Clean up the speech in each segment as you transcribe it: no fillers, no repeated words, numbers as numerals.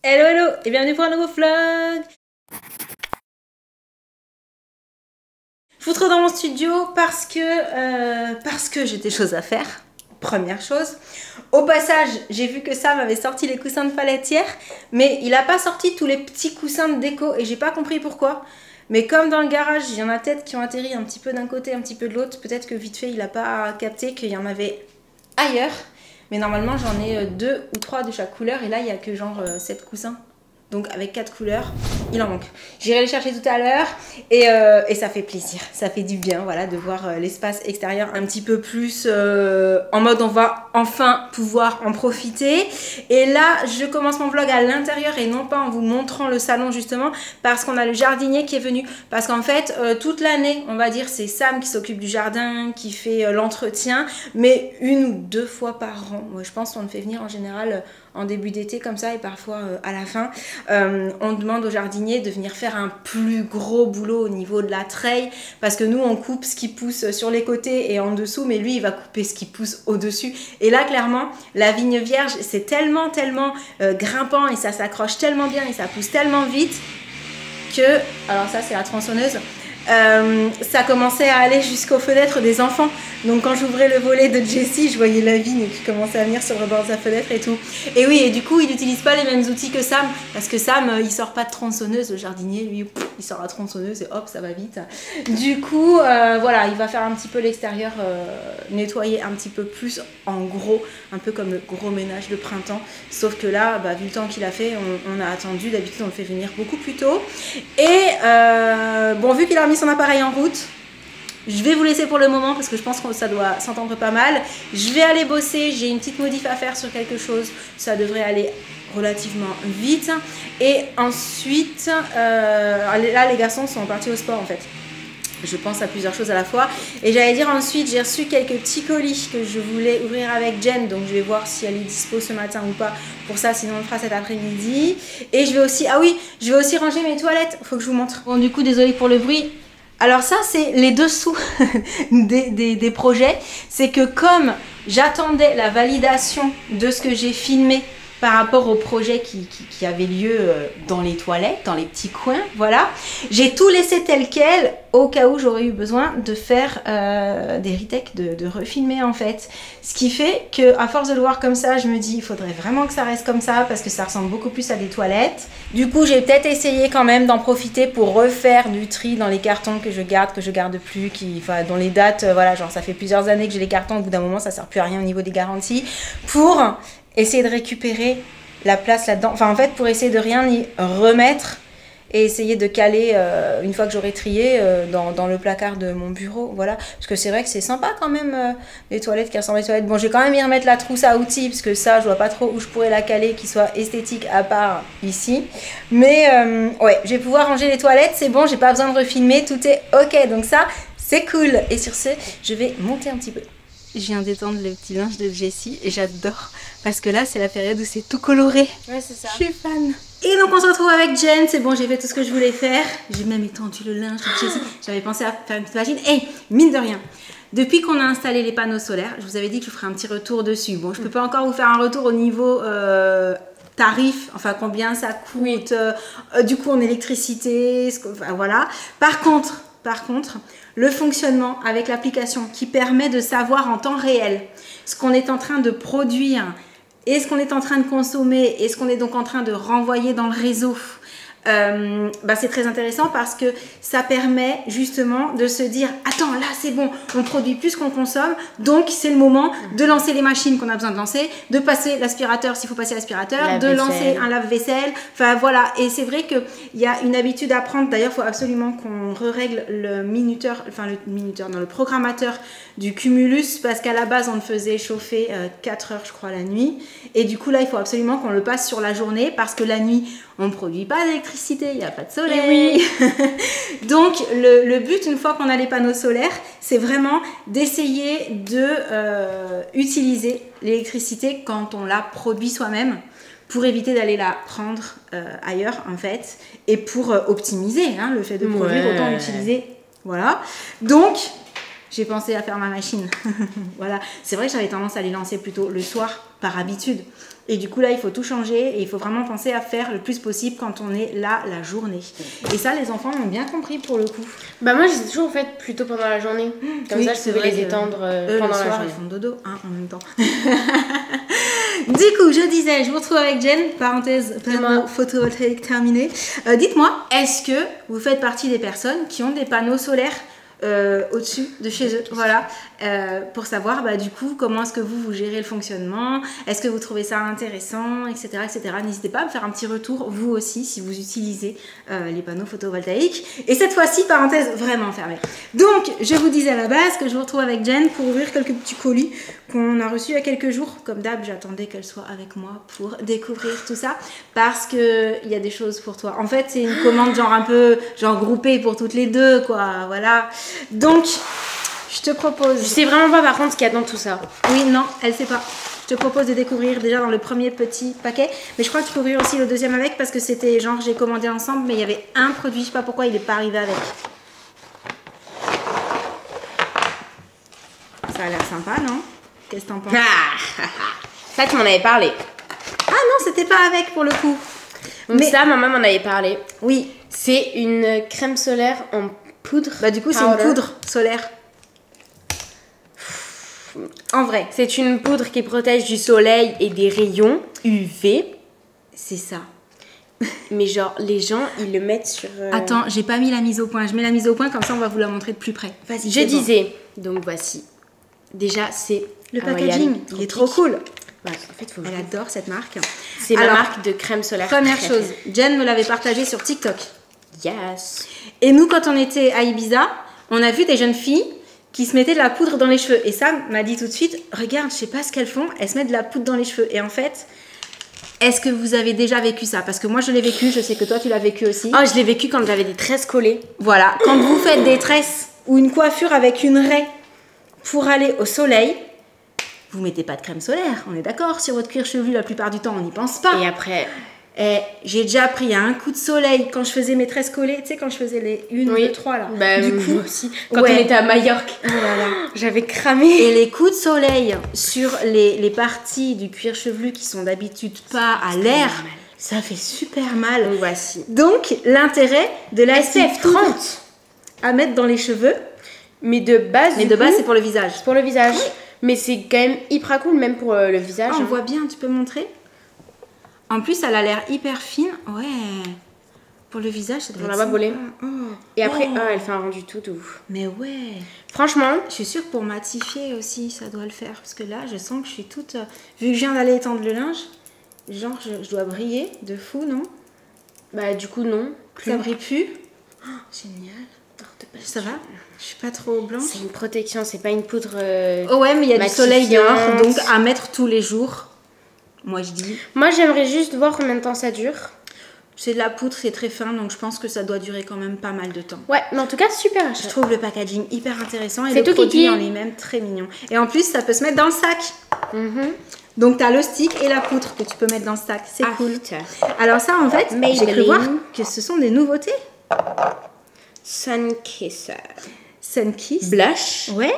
Hello hello et bienvenue pour un nouveau vlog. Je vous retrouve dans mon studio parce que j'ai des choses à faire. Première chose. Au passage, j'ai vu que Sam avait sorti les coussins de palette hier, mais il n'a pas sorti tous les petits coussins de déco et j'ai pas compris pourquoi. Mais comme dans le garage, il y en a peut-être qui ont atterri un petit peu d'un côté, un petit peu de l'autre, peut-être que vite fait il n'a pas capté qu'il y en avait ailleurs. Mais normalement j'en ai 2 ou 3 de chaque couleur et là il n'y a que genre 7 coussins. Donc avec 4 couleurs, il en manque. J'irai les chercher tout à l'heure et ça fait plaisir, ça fait du bien voilà, de voir l'espace extérieur un petit peu plus en mode on va enfin pouvoir en profiter. Et là, je commence mon vlog à l'intérieur et non pas en vous montrant le salon justement parce qu'on a le jardinier qui est venu. Parce qu'en fait, toute l'année, on va dire, c'est Sam qui s'occupe du jardin, qui fait l'entretien, mais 1 ou 2 fois par an. Moi, je pense qu'on le fait venir en général en début d'été comme ça et parfois à la fin. On demande au jardinier de venir faire un plus gros boulot au niveau de la treille parce que nous on coupe ce qui pousse sur les côtés et en dessous, mais lui il va couper ce qui pousse au dessus. Et là clairement la vigne vierge c'est tellement grimpant et ça s'accroche tellement bien et ça pousse tellement vite que, alors ça c'est la tronçonneuse, ça commençait à aller jusqu'aux fenêtres des enfants. Donc quand j'ouvrais le volet de Jessie, je voyais la vigne qui commençait à venir sur le bord de sa fenêtre et tout. Et oui, et du coup, il n'utilise pas les mêmes outils que Sam, parce que Sam, il sort pas de tronçonneuse, le jardinier, lui, il sort la tronçonneuse et hop, ça va vite. Du coup, voilà, il va faire un petit peu l'extérieur, nettoyer un petit peu plus en gros, un peu comme le gros ménage de printemps. Sauf que là, bah, vu le temps qu'il a fait, on a attendu, d'habitude on le fait venir beaucoup plus tôt. Et bon, vu qu'il a remis son appareil en route, je vais vous laisser pour le moment parce que je pense que ça doit s'entendre pas mal. Je vais aller bosser, j'ai une petite modif à faire sur quelque chose, ça devrait aller relativement vite. Et ensuite, là les garçons sont partis au sport en fait. Je pense à plusieurs choses à la fois. Et j'allais dire ensuite, j'ai reçu quelques petits colis que je voulais ouvrir avec Jen. Donc je vais voir si elle est dispo ce matin ou pas pour ça. Sinon on le fera cet après-midi. Et je vais aussi, ah oui, je vais aussi ranger mes toilettes. Faut que je vous montre. Bon du coup, désolée pour le bruit. Alors ça, c'est les dessous des projets. C'est que comme j'attendais la validation de ce que j'ai filmé par rapport au projet qui avait lieu dans les toilettes, dans les petits coins, voilà. J'ai tout laissé tel quel au cas où j'aurais eu besoin de faire des retakes, de refilmer en fait. Ce qui fait que à force de le voir comme ça, je me dis il faudrait vraiment que ça reste comme ça parce que ça ressemble beaucoup plus à des toilettes. Du coup, j'ai peut-être essayé quand même d'en profiter pour refaire du tri dans les cartons que je garde plus, enfin, dont les dates, voilà, genre ça fait plusieurs années que j'ai les cartons, au bout d'un moment ça sert plus à rien au niveau des garanties, pour essayer de récupérer la place là-dedans, enfin en fait pour essayer de rien y remettre et essayer de caler une fois que j'aurai trié dans le placard de mon bureau, voilà, parce que c'est vrai que c'est sympa quand même les toilettes qui ressemblent à des toilettes. Bon, j'ai quand même y remettre la trousse à outils parce que ça je vois pas trop où je pourrais la caler qui soit esthétique à part ici, mais ouais, je vais pouvoir ranger les toilettes, c'est bon, j'ai pas besoin de refilmer, tout est ok, donc ça c'est cool. Et sur ce, je vais monter un petit peu. Je viens d'étendre le petit linge de Jessie et j'adore parce que là c'est la période où c'est tout coloré. Ouais, c'est ça. Je suis fan. Et donc on se retrouve avec Jen, c'est bon, j'ai fait tout ce que je voulais faire. J'ai même étendu le linge de Jessie. J'avais pensé à faire une petite machine. Et mine de rien, depuis qu'on a installé les panneaux solaires, je vous avais dit que je ferais un petit retour dessus. Bon, je peux pas encore vous faire un retour au niveau tarif, enfin combien ça coûte, du coup en électricité, enfin, voilà. Par contre, le fonctionnement avec l'application qui permet de savoir en temps réel ce qu'on est en train de produire et ce qu'on est en train de consommer et ce qu'on est donc en train de renvoyer dans le réseau, bah c'est très intéressant parce que ça permet justement de se dire attends là c'est bon, on produit plus qu'on consomme, donc c'est le moment de lancer les machines qu'on a besoin de lancer, de passer l'aspirateur s'il faut passer l'aspirateur, de lancer un lave-vaisselle, enfin voilà. Et c'est vrai qu'il y a une habitude à prendre, d'ailleurs il faut absolument qu'on règle le minuteur, enfin le programmateur du cumulus parce qu'à la base on le faisait chauffer 4 heures je crois la nuit et du coup là il faut absolument qu'on le passe sur la journée parce que la nuit on ne produit pas d'électricité, il n'y a pas de soleil. Oui. Donc le but une fois qu'on a les panneaux solaires, c'est vraiment d'essayer de utiliser l'électricité quand on la produit soi-même pour éviter d'aller la prendre ailleurs en fait et pour optimiser le fait de produire, autant utiliser. Voilà. Donc j'ai pensé à faire ma machine. Voilà, c'est vrai que j'avais tendance à les lancer plutôt le soir par habitude. Et du coup là il faut tout changer et il faut vraiment penser à faire le plus possible quand on est là la journée. Et ça les enfants ont bien compris pour le coup. Bah moi j'ai toujours fait plutôt pendant la journée. Comme Oui, ça je pouvais les étendre pendant le la soir journée. ils font dodo hein, en même temps. Du coup je disais, je vous retrouve avec Jen, parenthèse panneau photovoltaïque terminé. Dites-moi, est-ce que vous faites partie des personnes qui ont des panneaux solaires au-dessus de chez eux, voilà, pour savoir du coup comment est-ce que vous gérez le fonctionnement, est-ce que vous trouvez ça intéressant, etc. etc. N'hésitez pas à me faire un petit retour vous aussi si vous utilisez les panneaux photovoltaïques. Et cette fois-ci, parenthèse vraiment fermée. Donc je vous disais à la base que je vous retrouve avec Jen pour ouvrir quelques petits colis qu'on a reçus il y a quelques jours. Comme d'hab, j'attendais qu'elle soit avec moi pour découvrir tout ça parce que il y a des choses pour toi. En fait, c'est une commande genre un peu groupée pour toutes les deux, quoi, voilà. Donc, je te propose... Je sais vraiment pas par contre ce qu'il y a dans tout ça. Oui, non, elle sait pas. Je te propose de découvrir déjà dans le premier petit paquet. Mais je crois que tu peux ouvrir aussi le deuxième avec parce que c'était genre j'ai commandé ensemble mais il y avait un produit, je sais pas pourquoi il est pas arrivé avec. Ça a l'air sympa, non? Qu'est-ce que t'en penses? Ça tu m'en avais parlé. Ah non, c'était pas avec pour le coup. Donc mais ça maman m'en avait parlé. Oui. C'est une crème solaire en poudre. Bah du coup c'est une poudre solaire. En vrai. C'est une poudre qui protège du soleil et des rayons UV. C'est ça. Mais genre les gens ils le mettent sur... Attends, j'ai pas mis la mise au point. Je mets la mise au point comme ça on va vous la montrer de plus près. Vas-y. Je disais, donc voici. Déjà c'est... Le packaging, il est trop cool. Ouais, en fait, Elle adore cette marque. C'est ma marque de crème solaire. Première chose, Jen me l'avait partagé sur TikTok. Yes. Et nous, quand on était à Ibiza, on a vu des jeunes filles qui se mettaient de la poudre dans les cheveux. Et Sam m'a dit tout de suite, regarde, je sais pas ce qu'elles font, elles se mettent de la poudre dans les cheveux. Et en fait, est-ce que vous avez déjà vécu ça? Parce que moi, je l'ai vécu, je sais que toi, tu l'as vécu aussi. Oh, je l'ai vécu quand j'avais des tresses collées. Voilà, quand vous faites des tresses ou une coiffure avec une raie pour aller au soleil, vous mettez pas de crème solaire, on est d'accord, sur votre cuir chevelu la plupart du temps on n'y pense pas. Et après, j'ai déjà pris un coup de soleil quand je faisais mes tresses collées, tu sais quand je faisais les 1, 2, 3 là. Bah, du coup moi aussi, quand on était à Majorque, j'avais cramé. Et les coups de soleil sur les parties du cuir chevelu qui sont d'habitude pas à l'air, ça fait super mal. Donc voici. Donc l'intérêt de la SPF 30 à mettre dans les cheveux. Mais de base, c'est pour le visage. Pour le visage. Oui. Mais c'est quand même hyper cool, même pour le visage. Ah, on voit bien, tu peux montrer? En plus, elle a l'air hyper fine. Ouais. Pour le visage, ça doit être on l'a pas volé. Oh. Et après, elle fait un rendu tout ouf. Mais ouais. Franchement. Je suis sûre que pour matifier aussi, ça doit le faire. Parce que là, je sens que je suis toute... Vu que je viens d'aller étendre le linge, genre, je dois briller de fou, non? Bah, du coup, non. Ça brille plus. Oh, génial. Ça va? Je suis pas trop blanche. C'est une protection, c'est pas une poudre. Oh ouais, mais il y a du soleil dehors, donc à mettre tous les jours. Moi je dis. Moi j'aimerais juste voir combien de temps ça dure. C'est de la poudre, c'est très fin, donc je pense que ça doit durer quand même pas mal de temps. Ouais, mais en tout cas super. Je trouve le packaging hyper intéressant et le produit en lui-même très mignon. Et en plus, ça peut se mettre dans le sac. Donc tu as le stick et la poudre que tu peux mettre dans le sac. C'est cool. Alors ça en fait, j'ai cru voir que ce sont des nouveautés. Sunkisser. Sunkiss. Blush. Ouais.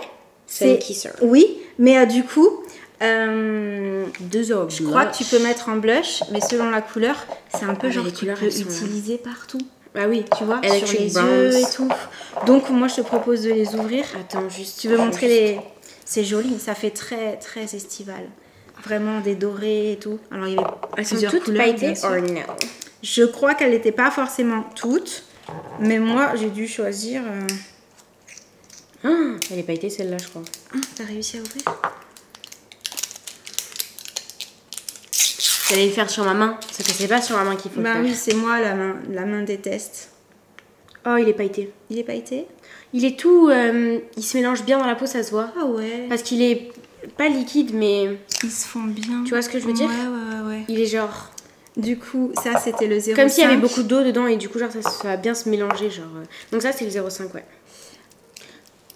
Sunkisser. Oui, mais du coup, je crois que tu peux mettre en blush, mais selon la couleur, c'est un peu genre tu peux utiliser partout. Ah oui, tu vois, sur les yeux et tout. Donc moi, je te propose de les ouvrir. Attends, juste. Tu veux montrer les... C'est joli, ça fait très très estival. Vraiment des dorés et tout. Alors il y avait plusieurs couleurs. Elles sont toutes pailletées or no? Je crois qu'elles n'étaient pas forcément toutes. Mais moi, j'ai dû choisir... elle est pailletée celle-là, je crois. Ah, t'as réussi à ouvrir? J'allais le faire sur ma main. Ça c'est pas sur ma main qu'il faut le faire. Bah oui, c'est moi la main des tests. Oh, il est pailleté. Il est pailleté? Il est tout... il se mélange bien dans la peau, ça se voit. Ah ouais. Parce qu'il est pas liquide, mais... Ils se font bien. Tu vois ce que je veux dire? Ouais. Il est genre... Du coup, ça c'était le 0,5. Comme s'il y avait beaucoup d'eau dedans et du coup, genre, ça va bien se mélanger. Genre, Donc ça, c'est le 0,5, ouais.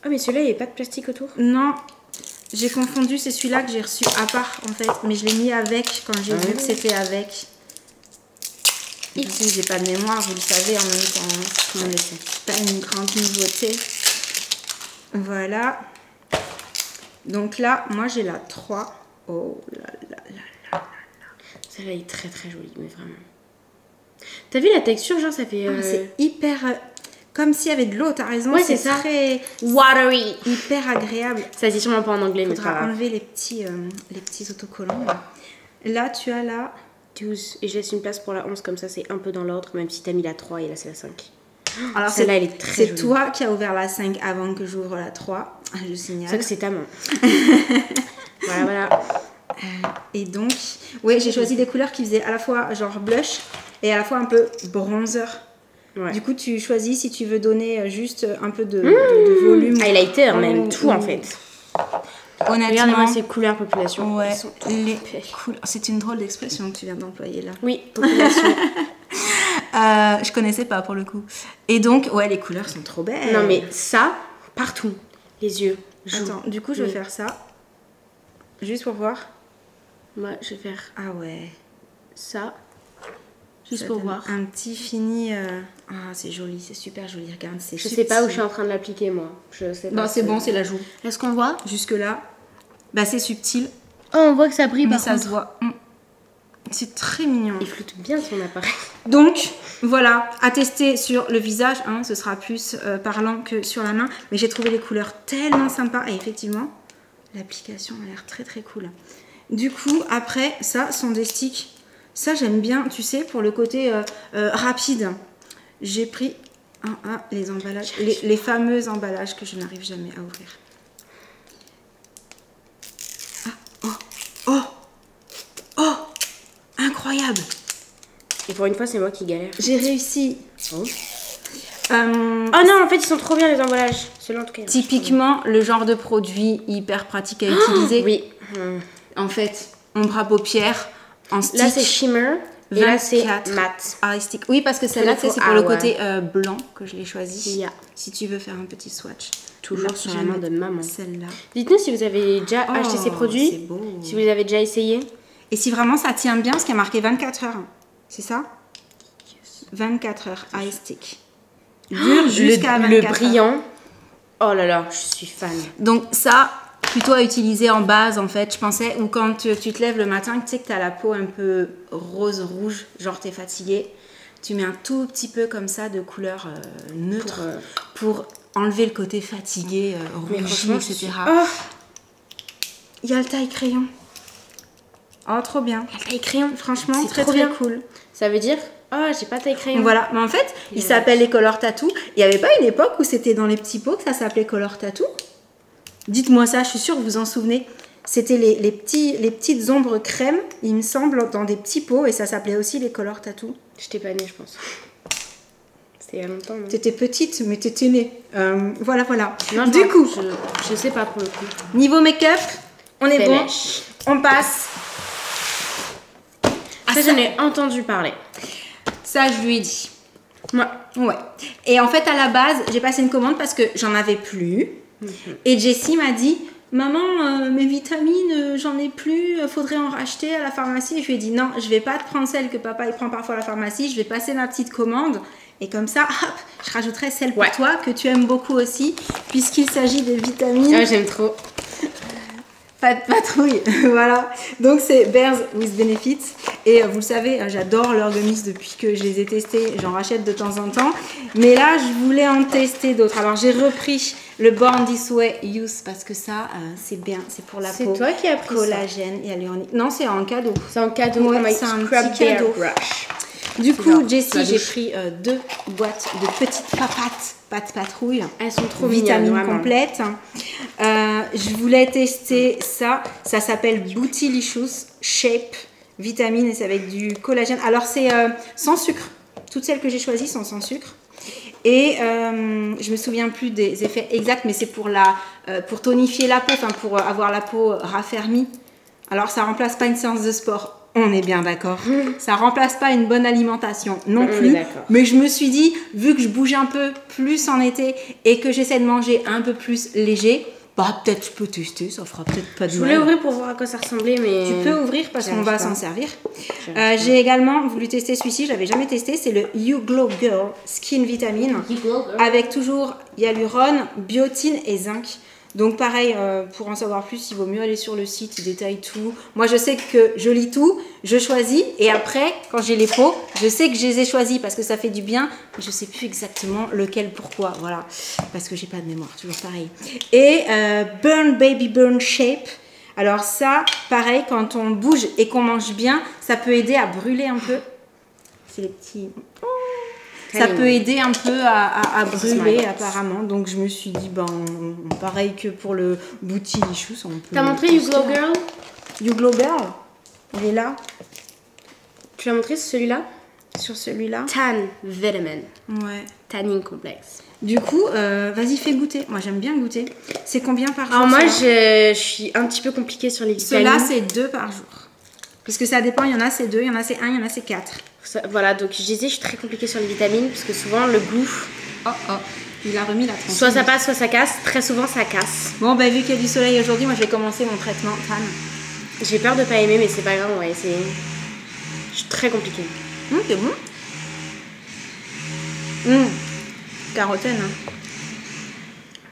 Ah, mais celui-là, il n'y a pas de plastique autour? Non, j'ai confondu. C'est celui-là que j'ai reçu à part, en fait. Mais je l'ai mis avec quand j'ai vu que c'était avec. Ici, j'ai pas de mémoire, vous le savez, en même temps. C'est pas une grande nouveauté. Voilà. Donc là, moi j'ai la 3. Oh là là là là. Celle-là est très très jolie, mais vraiment. T'as vu la texture, genre ça fait... C'est hyper... comme s'il y avait de l'eau, t'as raison. Ouais, c'est ça. Très... watery. hyper agréable. Ça se dit sûrement pas en anglais, mais c'est pas Faudra grave. enlever les petits autocollants. Là, tu as la... 12. Et je laisse une place pour la 11, comme ça c'est un peu dans l'ordre, même si t'as mis la 3 et là c'est la 5. Alors, celle-là, elle est très c'est jolie. toi qui as ouvert la 5 avant que j'ouvre la 3. Je C'est signale. vrai que c'est ta main. Voilà, voilà. Et donc, ouais, j'ai choisi des couleurs qui faisaient à la fois genre blush et à la fois un peu bronzer. Ouais. Du coup, tu choisis si tu veux donner juste un peu de volume. Highlighter, même, ou- tout en ou- fait. Honnêtement, Regardez-moi ces couleurs population. ouais, Elles sont trop les belles. couleurs. C'est une drôle d'expression que tu viens d'employer là. Oui, population. Je connaissais pas pour le coup. Et donc, ouais, les couleurs sont trop belles. Non mais ça, partout. Les yeux, joues. Attends, du coup, je vais Oui. faire ça. Juste pour voir. Moi, je vais faire Ah ouais. ça. Juste Ça pour donne voir. un petit fini. Ah, c'est joli, c'est super joli. Regarde, c'est Je sais pas où je suis en train de l'appliquer moi. Je sais pas. Non, c'est bon, c'est la joue. Est-ce qu'on voit? Jusque là, bah c'est subtil, Oh, on voit que ça brille mais par ça contre. se voit. C'est très mignon. Il floute bien son appareil. Donc voilà, à tester sur le visage, hein, ce sera plus parlant que sur la main. Mais j'ai trouvé les couleurs tellement sympas et effectivement, l'application a l'air très très cool. Du coup, après, ça sont des sticks. Ça j'aime bien, tu sais, pour le côté rapide. J'ai pris les emballages, les fameux emballages que je n'arrive jamais à ouvrir. Incroyable! Et pour une fois, c'est moi qui galère. J'ai réussi. Oh. Euh, Oh non, en fait, ils sont trop bien les emballages. Celui-là, en tout cas. Typiquement, le genre de produit hyper pratique à utiliser. Oui. En fait, ombre à paupières en stick. Là, c'est shimmer. Et là, c'est 24 mat. eye stick. Oui, parce que celle-là, Il faut- c'est pour le ouais. côté blanc que je l'ai choisi. Yeah. Si tu veux faire un petit swatch. Toujours Là, sur je la vais main de mettre maman. Celle-là. Dites-nous si vous avez déjà Oh, acheté ces produits. c'est beau. Si vous les avez déjà essayés. Et si vraiment ça tient bien, parce qu'il y a marqué 24 heures. C'est ça? 24 heures eye stick. Dure jusqu'à 24 le heures. brillant. Oh là là, je suis fan. Donc ça, plutôt à utiliser en base en fait, je pensais, ou quand tu te lèves le matin, tu sais que tu as la peau un peu rose-rouge, genre tu es fatigué, tu mets un tout petit peu comme ça de couleur neutre pour enlever le côté fatigué, Mais rougi, franchement, etc. Oh, Il y a le taille crayon. Oh, trop bien. la taille crayon. Franchement, C'est très trop très bien. cool. Ça veut dire, oh, j'ai pas taille crayon. Voilà, mais en fait, il s'appelle les Color Tattoo. Il n'y avait pas une époque où c'était dans les petits pots que ça s'appelait Color Tattoo? Dites-moi ça, je suis sûre que vous en souvenez. C'était les petites ombres crème, il me semble, dans des petits pots et ça s'appelait aussi les Color Tattoo. J'étais pas née, je pense. C'était il y a longtemps, non? T'étais petite, mais t'étais née. Voilà, voilà. Non, Du coup, je sais pas pour le coup. niveau make-up, on est bon. Finish. On passe. Ça, j'en ai entendu parler. Ça, je lui ai dit. Moi. Ouais. Et en fait, à la base, j'ai passé une commande parce que j'en avais plus. Et Jessie m'a dit, maman, mes vitamines, j'en ai plus, faudrait en racheter à la pharmacie. Et je lui ai dit, non, je vais pas te prendre celle que papa il prend parfois à la pharmacie. Je vais passer ma petite commande. Et comme ça, hop, je rajouterai celle pour Ouais. toi que tu aimes beaucoup aussi, puisqu'il s'agit des vitamines. Ah, j'aime trop. Pas de patrouille, voilà. Donc c'est Bears with Benefits. Et vous le savez, j'adore leurs gummies depuis que je les ai testés. J'en rachète de temps en temps. Mais là, je voulais en tester d'autres. Alors j'ai repris le Born This Way Youth parce que ça, c'est bien. C'est pour la peau. C'est toi qui as pris ça. Collagène et hyaluronique. Non, c'est en cadeau. C'est en cadeau. Ouais, comme avec c'est un Scrub petit Bear cadeau. Brush. Du C'est coup, ça, Jessie, la j'ai douche. pris 2 boîtes de petites papates, pas de patrouille. Elles sont trop Vitamines mignonnes, vraiment. complètes. Je voulais tester ça. Ça s'appelle Bootylicious Shape Vitamine et c'est avec du collagène. Alors c'est sans sucre. Toutes celles que j'ai choisies sont sans sucre. Et je me souviens plus des effets exacts, mais c'est pour pour tonifier la peau, enfin pour avoir la peau raffermie. Alors ça remplace pas une séance de sport. On est bien d'accord. Ça remplace pas une bonne alimentation non On est plus. d'accord. Mais je me suis dit, vu que je bouge un peu plus en été et que j'essaie de manger un peu plus léger, Bah peut-être je peux tester, ça fera peut-être pas de mal. Je voulais ouvrir pour voir à quoi ça ressemblait, mais... Tu peux ouvrir parce qu'on va s'en servir. J'ai également voulu tester celui-ci, je l'avais jamais testé, c'est le You Glow Girl Skin Vitamine. Avec toujours hyalurone, biotine et zinc. Donc pareil, pour en savoir plus, il vaut mieux aller sur le site, il détaille tout. Moi je sais que je lis tout, je choisis et après, quand j'ai les pots, je sais que je les ai choisis parce que ça fait du bien, mais je sais plus exactement lequel, pourquoi, voilà. Parce que j'ai pas de mémoire, toujours pareil. Et Burn Baby Burn Shape. Alors ça, pareil, quand on bouge et qu'on mange bien, ça peut aider à brûler un peu. C'est les petits... Ça peut aider un peu à brûler apparemment, donc je me suis dit, ben, pareil que pour le booty lichou, on peut... T'as montré You Glow Girl? You Glow Girl, il est là. Tu l'as montré celui-là? Sur celui-là. Tan Vitamin. Ouais. Tanning Complex. Du coup, vas-y, fais goûter. Moi, j'aime bien goûter. C'est combien par jour? Alors moi, je suis un petit peu compliquée sur les vitamines. Ceux-là, c'est 2 par jour. Parce que ça dépend, il y en a c'est 2, il y en a c'est 1, il y en a c'est 4. Voilà, donc je disais, je suis très compliquée sur les vitamines parce que souvent le goût. Oh, il a remis la tranche. Soit ça passe, soit ça casse. Très souvent, ça casse. Bon, bah, vu qu'il y a du soleil aujourd'hui, moi je vais commencer mon traitement tan. J'ai peur de pas aimer, mais c'est pas grave, on va essayer. Je suis très compliquée. C'est bon. Carotène. Hein.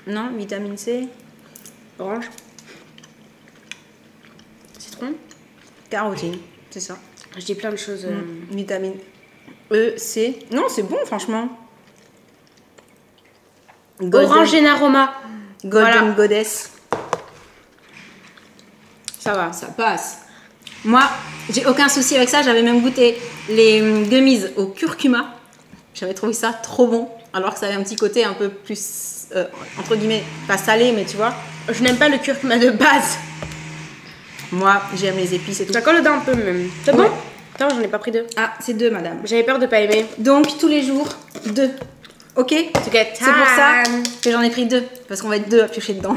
Non, vitamine C. Orange. Citron. Carotène, c'est ça. Je dis plein de choses. Vitamine E, C. Non, c'est bon, franchement. Orange et aroma. Golden Goddess. Ça va. Ça passe. Moi, j'ai aucun souci avec ça. J'avais même goûté les gummies au curcuma. J'avais trouvé ça trop bon. Alors que ça avait un petit côté un peu plus, entre guillemets, pas salé, mais tu vois. Je n'aime pas le curcuma de base. Moi, j'aime les épices et tout. Ça colle dedans un peu même. C'est bon? Attends, j'en ai pas pris 2. Ah, c'est 2, madame. J'avais peur de pas aimer. Donc, tous les jours, 2. Ok? C'est pour ça que j'en ai pris 2. Parce qu'on va être 2 à piocher dedans.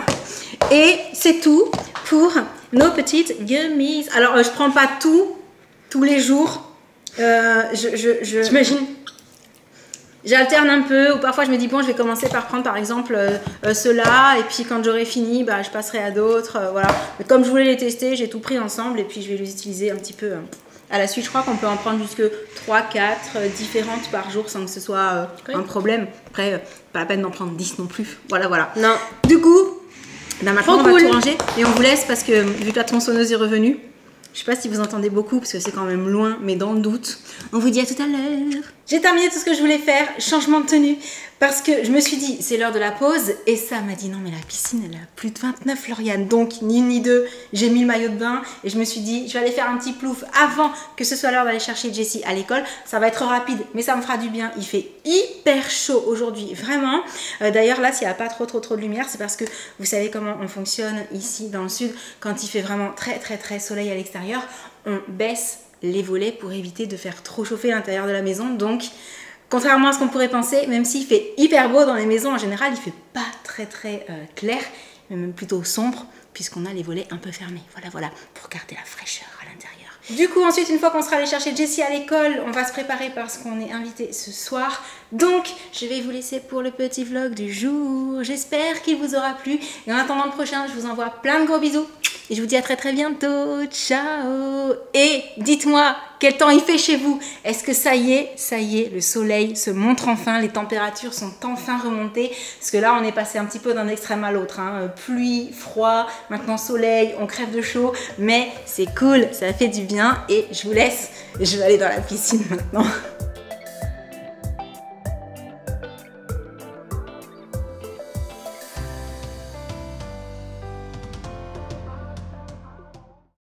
Et c'est tout pour nos petites gummies. Alors, je prends pas tout, tous les jours. T'imagines? J'alterne un peu, ou parfois je me dis bon, je vais commencer par prendre par exemple ceux-là, et puis quand j'aurai fini, bah, je passerai à d'autres, voilà. Mais comme je voulais les tester, j'ai tout pris ensemble, et puis je vais les utiliser un petit peu à la suite. Je crois qu'on peut en prendre jusque 3-4 différentes par jour sans que ce soit un problème. Après, pas la peine d'en prendre 10 non plus. Voilà. Non. Du coup, bah, maintenant on va tout ranger, et on vous laisse parce que vu que la tronçonneuse est revenue, je sais pas si vous entendez beaucoup parce que c'est quand même loin, mais dans le doute, on vous dit à tout à l'heure. J'ai terminé tout ce que je voulais faire, changement de tenue, parce que je me suis dit c'est l'heure de la pause et ça m'a dit non mais la piscine elle a plus de 29 Lauriane, donc ni une ni deux, j'ai mis le maillot de bain et je me suis dit je vais aller faire un petit plouf avant que ce soit l'heure d'aller chercher Jessie à l'école. Ça va être rapide mais ça me fera du bien, il fait hyper chaud aujourd'hui, vraiment. D'ailleurs là s'il n'y a pas trop de lumière c'est parce que vous savez comment on fonctionne ici dans le sud, quand il fait vraiment très soleil à l'extérieur, on baisse les volets pour éviter de faire trop chauffer l'intérieur de la maison. Donc contrairement à ce qu'on pourrait penser, même s'il fait hyper beau dans les maisons en général, il fait pas très clair, mais même plutôt sombre puisqu'on a les volets un peu fermés. Voilà, pour garder la fraîcheur à l'intérieur. Du coup ensuite une fois qu'on sera allé chercher Jessie à l'école, on va se préparer parce qu'on est invité ce soir. Donc je vais vous laisser pour le petit vlog du jour. J'espère qu'il vous aura plu et en attendant le prochain, je vous envoie plein de gros bisous. Et je vous dis à très bientôt, ciao. Et dites-moi, quel temps il fait chez vous? Est-ce que ça y est, le soleil se montre enfin, les températures sont enfin remontées? Parce que là, on est passé un petit peu d'un extrême à l'autre. Hein. Pluie, froid, maintenant soleil, on crève de chaud. Mais c'est cool, ça fait du bien. Et je vous laisse, je vais aller dans la piscine maintenant.